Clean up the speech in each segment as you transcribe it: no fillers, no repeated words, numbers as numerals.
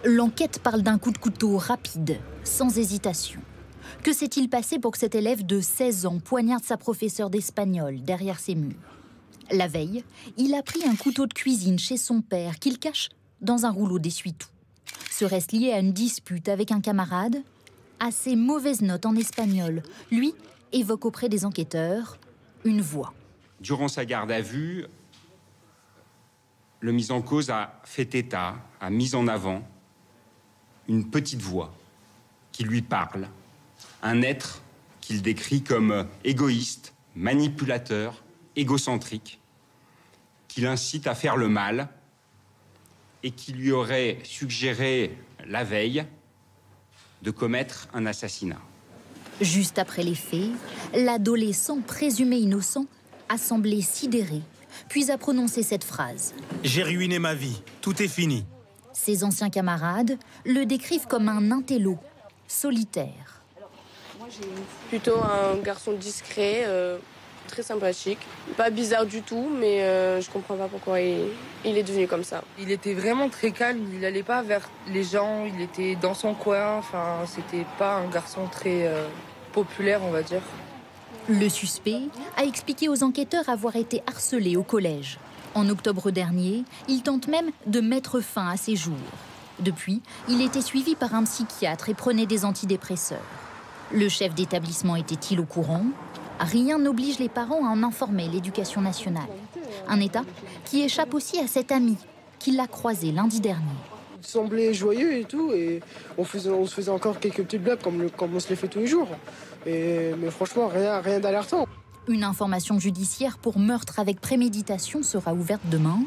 L'enquête parle d'un coup de couteau rapide, sans hésitation. Que s'est-il passé pour que cet élève de 16 ans poignarde sa professeure d'espagnol derrière ses murs? La veille, il a pris un couteau de cuisine chez son père qu'il cache dans un rouleau d'essuie-tout. Serait-ce lié à une dispute avec un camarade? À ses mauvaises notes en espagnol, lui évoque auprès des enquêteurs une voix. Durant sa garde à vue, le mis en cause a fait état, a mis en avant une petite voix qui lui parle, un être qu'il décrit comme égoïste, manipulateur, égocentrique, qui l'incite à faire le mal et qui lui aurait suggéré la veille de commettre un assassinat. Juste après les faits, l'adolescent présumé innocent a semblé sidéré, puis a prononcé cette phrase. « J'ai ruiné ma vie, tout est fini. » Ses anciens camarades le décrivent comme un intello, solitaire. Moi, j'ai plutôt un garçon discret, très sympathique. Pas bizarre du tout, mais je comprends pas pourquoi il est devenu comme ça. Il était vraiment très calme, il n'allait pas vers les gens, il était dans son coin. Enfin, c'était pas un garçon très populaire, on va dire. Le suspect a expliqué aux enquêteurs avoir été harcelé au collège. En octobre dernier, il tente même de mettre fin à ses jours. Depuis, il était suivi par un psychiatre et prenait des antidépresseurs. Le chef d'établissement était-il au courant? Rien n'oblige les parents à en informer l'éducation nationale. Un état qui échappe aussi à cet ami qui l'a croisé lundi dernier. Il semblait joyeux et tout, et on se faisait encore quelques petites blagues comme on se les fait tous les jours. Mais franchement, rien d'alertant. Une information judiciaire pour meurtre avec préméditation sera ouverte demain.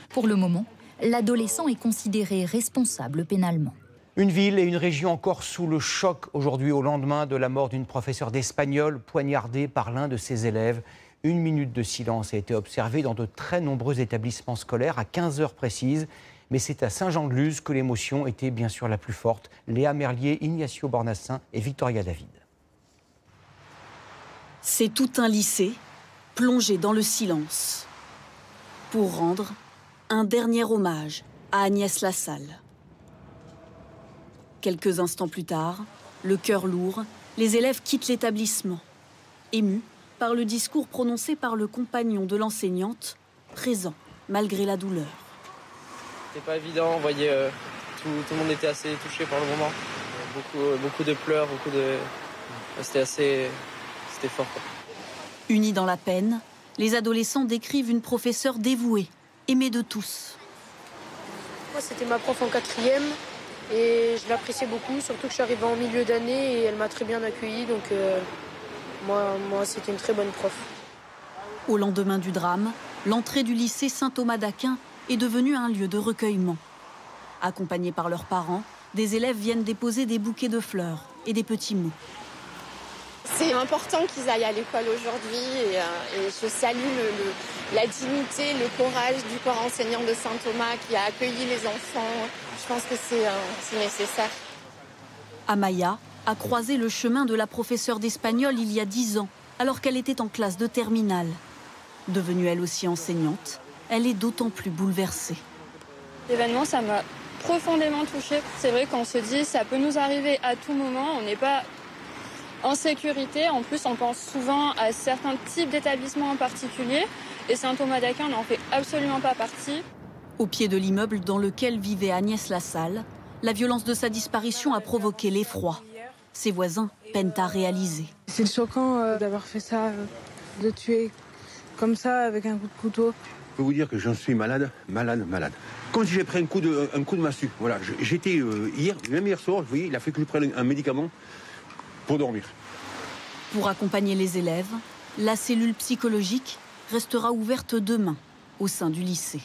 Pour le moment, l'adolescent est considéré responsable pénalement. Une ville et une région encore sous le choc aujourd'hui au lendemain de la mort d'une professeure d'espagnol poignardée par l'un de ses élèves. 1 minute de silence a été observée dans de très nombreux établissements scolaires à 15 heures précises. Mais c'est à Saint-Jean-de-Luz que l'émotion était bien sûr la plus forte. Léa Merlier, Ignacio Bornassin et Victoria David. C'est tout un lycée plongé dans le silence pour rendre un dernier hommage à Agnès Lassalle. Quelques instants plus tard, le cœur lourd, les élèves quittent l'établissement, émus par le discours prononcé par le compagnon de l'enseignante, présent malgré la douleur. C'était pas évident, on voyait tout le monde était assez touché par le moment. Beaucoup de pleurs, c'était fort. Unis dans la peine, les adolescents décrivent une professeure dévouée, aimée de tous. Moi, c'était ma prof en 4e et je l'appréciais beaucoup, surtout que je suis arrivée en milieu d'année et elle m'a très bien accueillie, donc moi c'était une très bonne prof. Au lendemain du drame, l'entrée du lycée Saint-Thomas d'Aquin est devenue un lieu de recueillement. Accompagnés par leurs parents, des élèves viennent déposer des bouquets de fleurs et des petits mots. C'est important qu'ils aillent à l'école aujourd'hui et je salue la dignité, le courage du corps enseignant de Saint-Thomas qui a accueilli les enfants. Je pense que c'est nécessaire. Amaya a croisé le chemin de la professeure d'espagnol il y a 10 ans, alors qu'elle était en classe de terminale. Devenue elle aussi enseignante, elle est d'autant plus bouleversée. L'événement, ça m'a profondément touchée. C'est vrai qu'on se dit ça peut nous arriver à tout moment, on n'est pas en sécurité. En plus, on pense souvent à certains types d'établissements en particulier. Et Saint-Thomas d'Aquin n'en fait absolument pas partie. Au pied de l'immeuble dans lequel vivait Agnès Lassalle, la violence de sa disparition a provoqué l'effroi. Ses voisins peinent à réaliser. C'est choquant d'avoir fait ça, de tuer comme ça avec un coup de couteau. Je peux vous dire que j'en suis malade. Comme si j'ai pris un coup de massue. Voilà, j'étais même hier soir, vous voyez, il a fait que je prenne un médicament pour dormir. Pour accompagner les élèves, la cellule psychologique restera ouverte demain au sein du lycée.